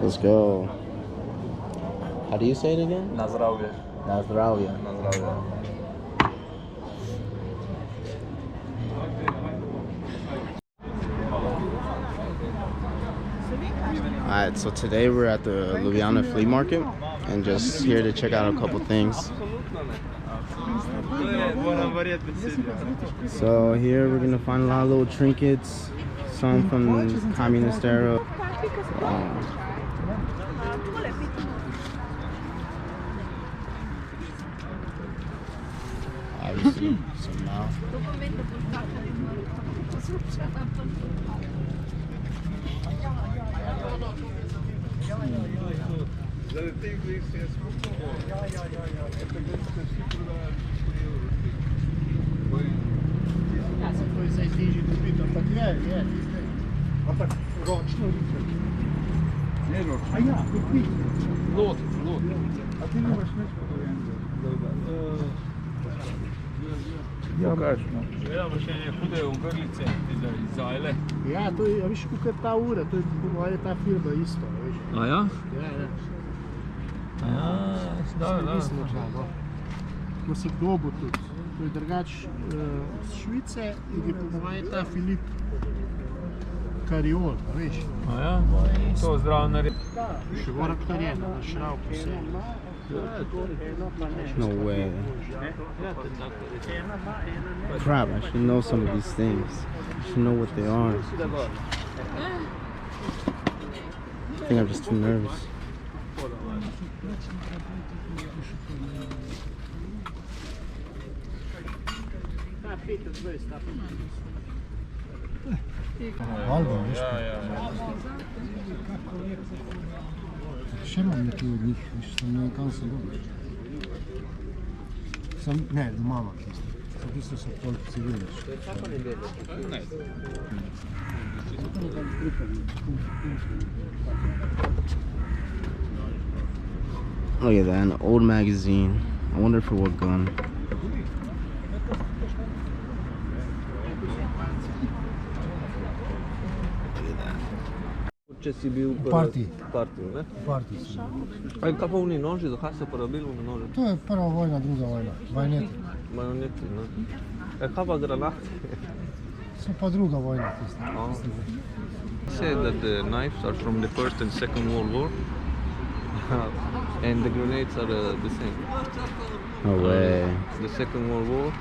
Let's go. How do you say it again? Na zdrowie. Na zdrowie. Na zdrowie. Alright, so today we're at the Ljubljana flea market and just here to check out a couple things. So here we're gonna find a lot of little trinkets, some from communist era. Obviously, some now. Pokaż, no. Ja, to je, viš, kako je ta ura, to je moja ta firma isto, veš. A ja? Ja, Da. ko si dobo tudi. To je drugač z Švice in je po moje ta Filip Kariol, veš. A ja? To zdravo naredi. Karakterjen, šrav vse. No way. Crap, I should know some of these things. I should know what they are. I think I'm just too nervous. Album, veš. Še imam nekaj od njih, veš, sem ne kam se dobiš. Ne, doma imam tisto. Tisto so toliko civilni. Look at that, an old magazine. I wonder for what gun. Če si bil v partiji, ne? Partiji sem. Kaj pa oni noži, zakaj so porabili oni noži? To je prva vojna, druga vojna. Bajoneti. Bajoneti, ne? Kaj pa granate? So pa druga vojna tista. Say that the knives are from the First and Second World War and the grenades are the same. No way. The Second World War,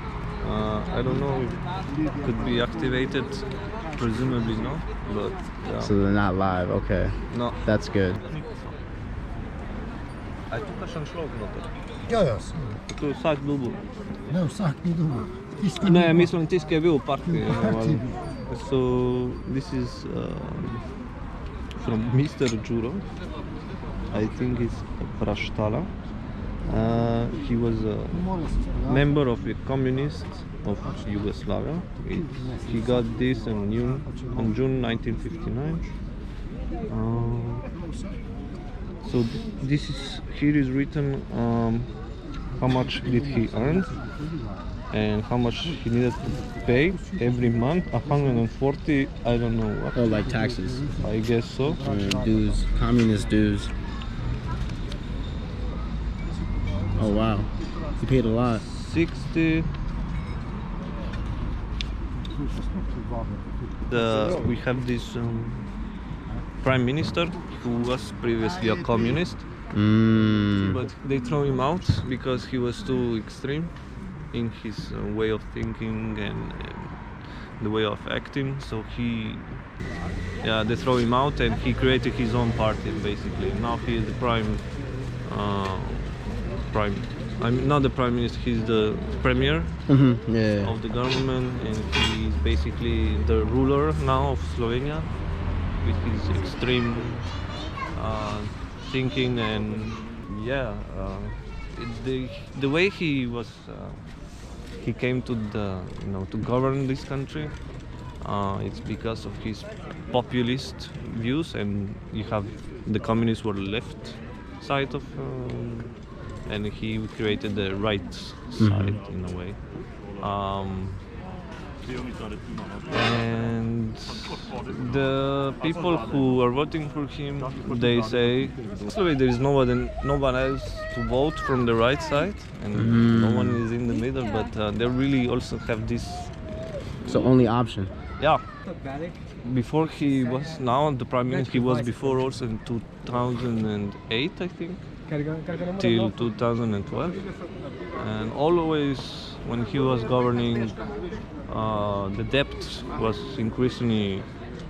I don't know if it could be activated, presumably not, but yeah. So they're not live, okay. No. That's good. A tu kakšen človek noter? Ja. Tu je vsak dobil. Ne, vsak ni dobil. Ne, mislim, tisti, ki je bil v partiji. So this is from Mr. Juro. I think it's Praštala. He was a member of the communists of Yugoslavia. He got this in June 1959. So this is here is written how much did he earn and how much he needed to pay every month. 140, I don't know what. Oh, like taxes. I guess so. Dues, communist dues. Oh wow, he paid a lot. 60. We have this prime minister who was previously a communist, but they throw him out because he was too extreme in his way of thinking and the way of acting. So they throw him out and he created his own party basically. Now he is the I'm not the prime minister, he's the premier of the government, and he's basically the ruler now of Slovenia with his extreme thinking and the way he was he came to to govern this country. It's because of his populist views, and you have the communists were left side of and he created the right side in a way. And The people who are voting for him, they say actually there is no one else to vote from the right side, and no one is in the middle. But they really also have this. So only option. Yeah. Before he was now the prime minister, he was before also in 2008, I think, till 2012, and always when he was governing, the debt was increasing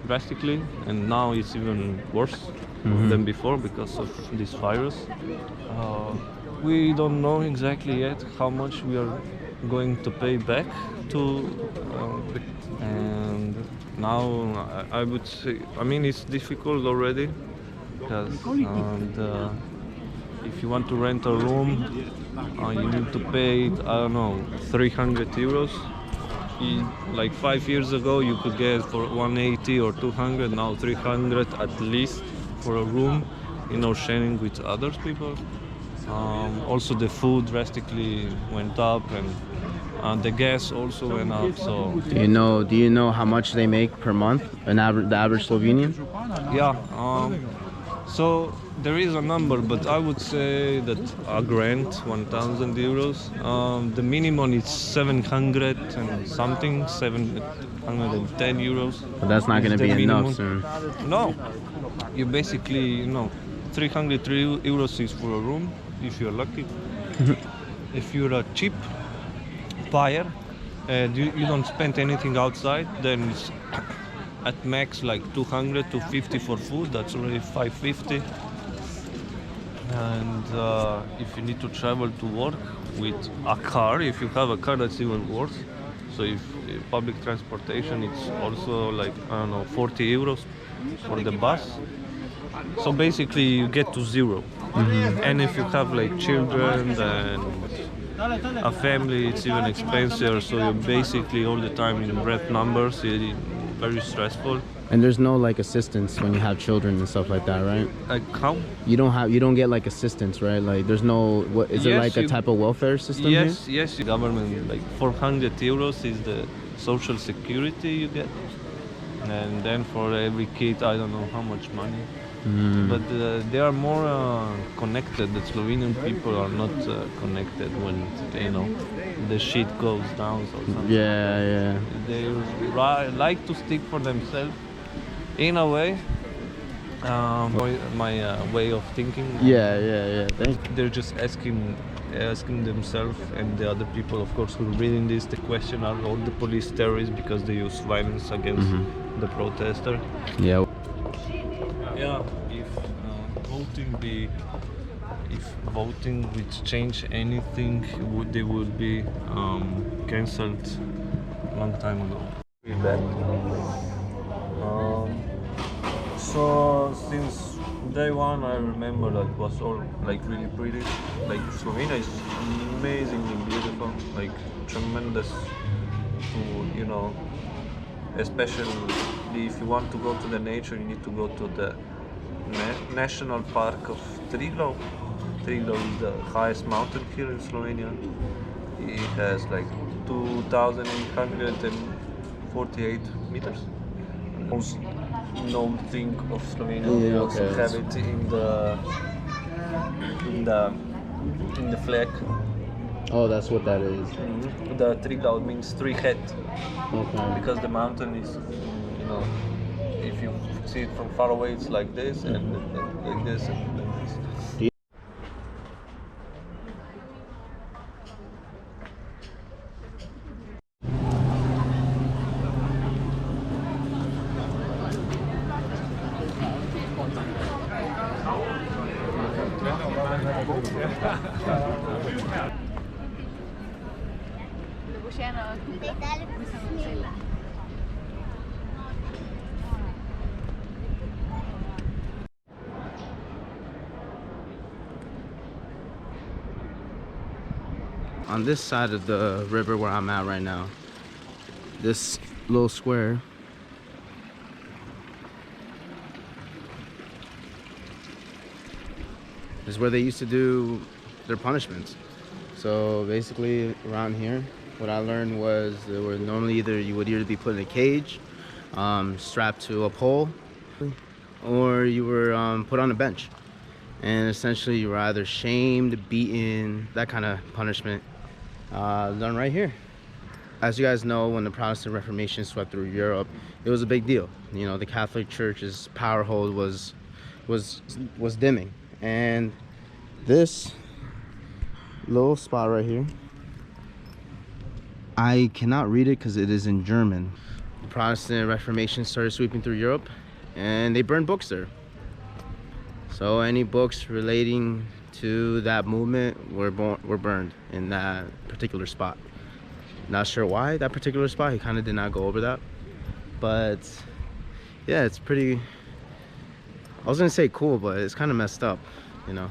drastically, and now it's even worse than before because of this virus. We don't know exactly yet how much we are going to pay back to, and now I would say, I mean, it's difficult already because if you want to rent a room, you need to pay, I don't know, 300 euros. Like 5 years ago you could get for 180 or 200, now 300 at least for a room, sharing with other people. Also the food drastically went up, and the gas also went up. So Do you know how much they make per month, the average Slovenian? yeah, so there is a number, but I would say that a grand, 1,000 euros. The minimum is 700 and something, 710 euros. But that's not going to be enough soon. No, you basically, 303 euros is for a room, if you're lucky. If you're a cheap buyer and you don't spend anything outside, then it's at max like 200 to 50 for food. That's already 550. And if you need to travel to work with a car, if you have a car, that's even worse. So if public transportation, it's also like, I don't know, 40 euros for the bus. So basically you get to zero. And if you have like children and a family, it's even expensive. So you're basically all the time in red numbers. It's very stressful. And there's no like assistance when you have children and stuff like that, right? Like how? You don't get like assistance, right? Like there's no, what is it, like a type of welfare system here? Yes, the government, like 400 euros is the social security you get. And then for every kid, I don't know how much money. But they are more connected. The Slovenian people are not connected when the shit goes down or something. Yeah. They like to stick for themselves in a way. My way of thinking. Yeah. They're just asking themselves and the other people, of course, who are reading this, the question, are all the police terrorists because they use violence against the protester? Yeah. Yeah, if voting would change anything, they would be cancelled a long time ago. So since day one, I remember that it was all like really pretty. Like Slovenia is amazingly beautiful, like tremendous. Especially if you want to go to the nature, you need to go to the national park of Triglav. Triglav is the highest mountain here in Slovenia. It has like 2,848 meters. Most known thing of Slovenia. We also have it in the flag. Oh, that's what that is. The Triglav means three head. Okay. Because the mountain is, if you see it from far away, it's like this, and like this, and like this. On this side of the river where I'm at right now, this little square is where they used to do their punishments. So basically around here, what I learned was there were normally you would either be put in a cage strapped to a pole, or you were put on a bench. And essentially you were either shamed, beaten, that kind of punishment done right here. As you guys know, when the Protestant Reformation swept through Europe, it was a big deal. You know, the Catholic Church's power hold was dimming, and this little spot right here, I cannot read it because it is in German. The Protestant Reformation started sweeping through Europe, and they burned books there. So any books relating to that movement were burned in that particular spot. Not sure why that particular spot, he kind of did not go over that. But yeah, it's pretty, I was gonna say cool, but it's kind of messed up, you know.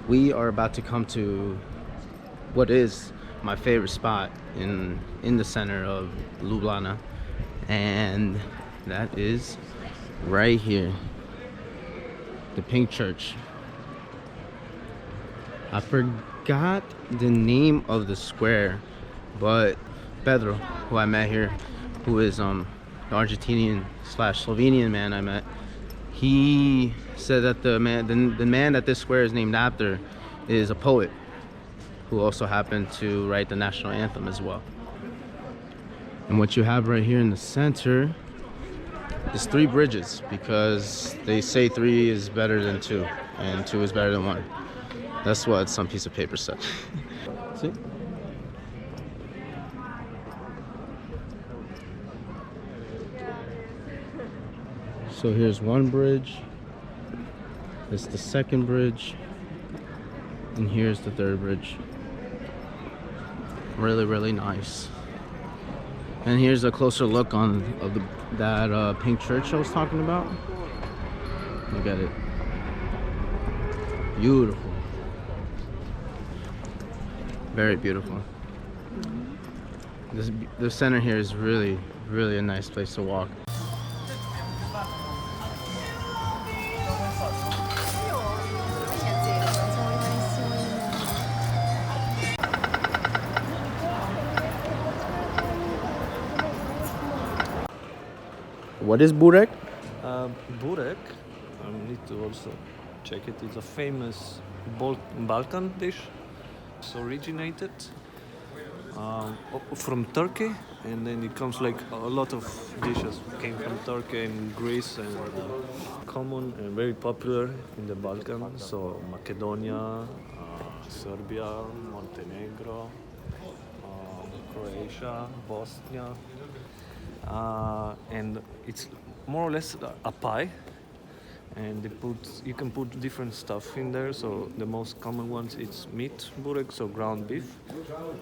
We are about to come to what is my favorite spot in the center of Ljubljana, and that is right here, the Pink Church. I forgot the name of the square, but Pedro, who I met here, who is the Argentinian / Slovenian man I met, he said that the man that this square is named after is a poet who also happened to write the national anthem as well. And what you have right here in the center is 3 bridges, because they say 3 is better than 2 and 2 is better than 1. That's what some piece of paper said. See? So here's one bridge, this is the second bridge, and here's the third bridge. Really, really nice. And here's a closer look on that Pink Church I was talking about. Look at it. Beautiful. Very beautiful. The center here is really, really a nice place to walk. What is burek? Burek, I need to also check it. It's a famous Balkan dish. It's originated from Turkey, and then it comes like a lot of dishes came from Turkey and Greece, and common and very popular in the Balkans. So Macedonia, Serbia, Montenegro, Croatia, Bosnia. And it's more or less a pie, and you can put different stuff in there. So the most common ones, it's meat burek, so ground beef,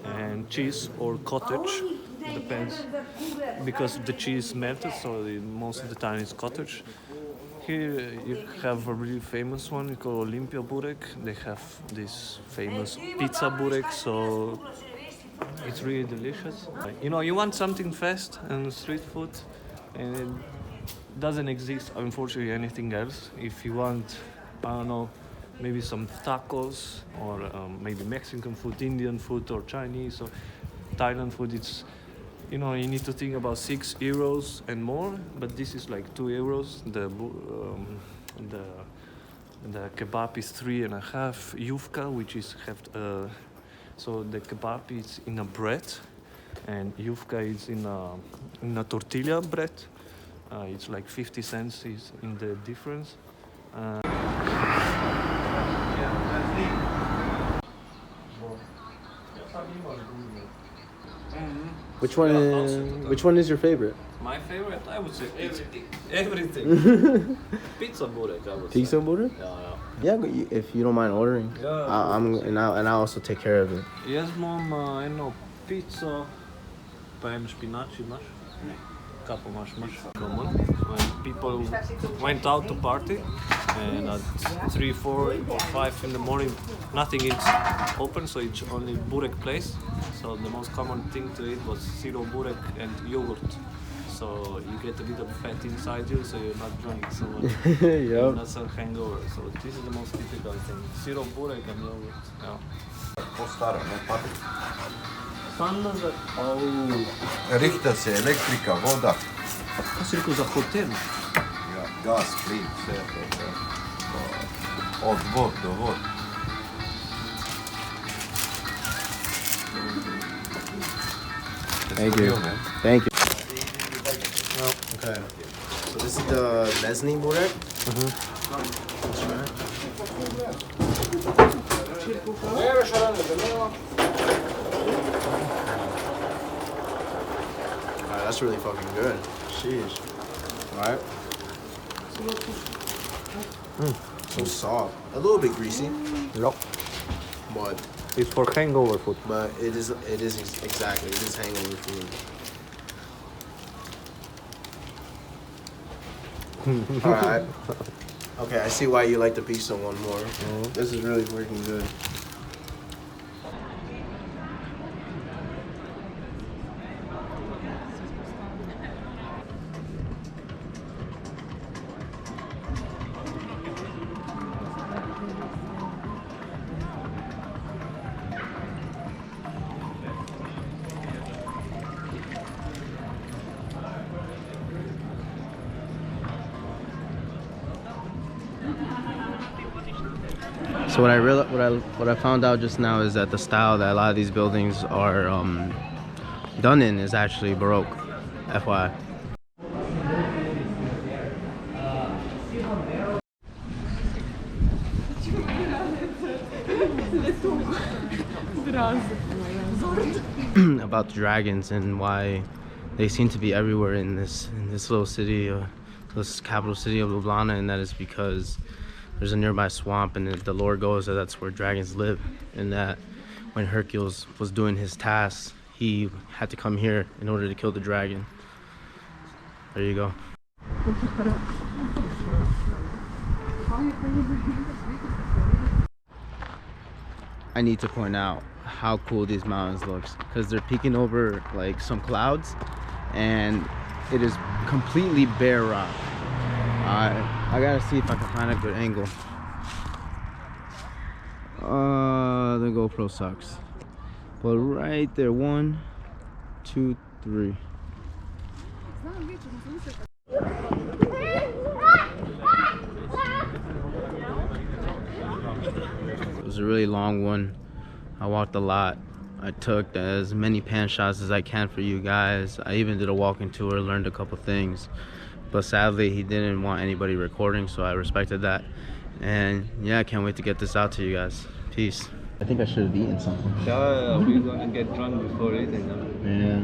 and cheese or cottage, depends, because the cheese melted, so most of the time it's cottage. Here you have a really famous one called Olympia burek. They have this famous pizza burek, so it's really delicious. You know, you want something fast and street food, and it doesn't exist, unfortunately, anything else. If you want, I don't know, maybe some tacos, or maybe Mexican food, Indian food, or Chinese, or Thailand food, it's, you know, you need to think about €6 and more, but this is like €2. The kebab is 3.5. Yufka, which is so the kebab is in a bread, and yufka is in a tortilla bread. It's like 50 cents is in the difference. Which one is your favorite? My favorite, I would say, it's everything. Pizza burek, I would say. Pizza burek? Yeah. Yeah, if you don't mind ordering. Yeah. And I'll also take care of it. Yes, mom, I know pizza. Pajem špinač, imaš? Couple much common. When people went out to party, and at 3, 4, or 5 in the morning, nothing is open, so it's only burek place. So the most common thing to eat was zero burek and yogurt. So you get a bit of fat inside you, so you're not drunk so much. Yep. Not so hangover. So this is the most typical thing. Zero burek and yogurt. Yeah. Richta se elektrika, voda. Kas je rekel za hotel? Ja, gas, plin, vse je to. Od vod do vod. Thank you. Thank you. Okay. So this is the mezzanine border. Alright, that's really fucking good. Sheesh. Alright. So soft. A little bit greasy, Yep. but It's for hangover food. it is exactly, it is hangover food. Alright. Okay, I see why you like the pizza one more. This is really freaking good. So what I found out just now is that the style that a lot of these buildings are done in is actually Baroque. FYI. About the dragons and why they seem to be everywhere in this little city, this capital city of Ljubljana, and that is because there's a nearby swamp, and the lore goes that that's where dragons live, and that when Hercules was doing his tasks, he had to come here in order to kill the dragon. There you go. I need to point out how cool these mountains looks, because they're peeking over like some clouds, and it is completely bare rock. I gotta see if I can find a good angle. The GoPro sucks. But right there, 1, 2, 3. It was a really long one. I walked a lot. I took as many pan shots as I can for you guys. I even did a walking tour, learned a couple things. But sadly, he didn't want anybody recording, so I respected that. And yeah, I can't wait to get this out to you guys. Peace. I think I should have eaten something. Yeah, we're gonna get drunk before eating. Yeah.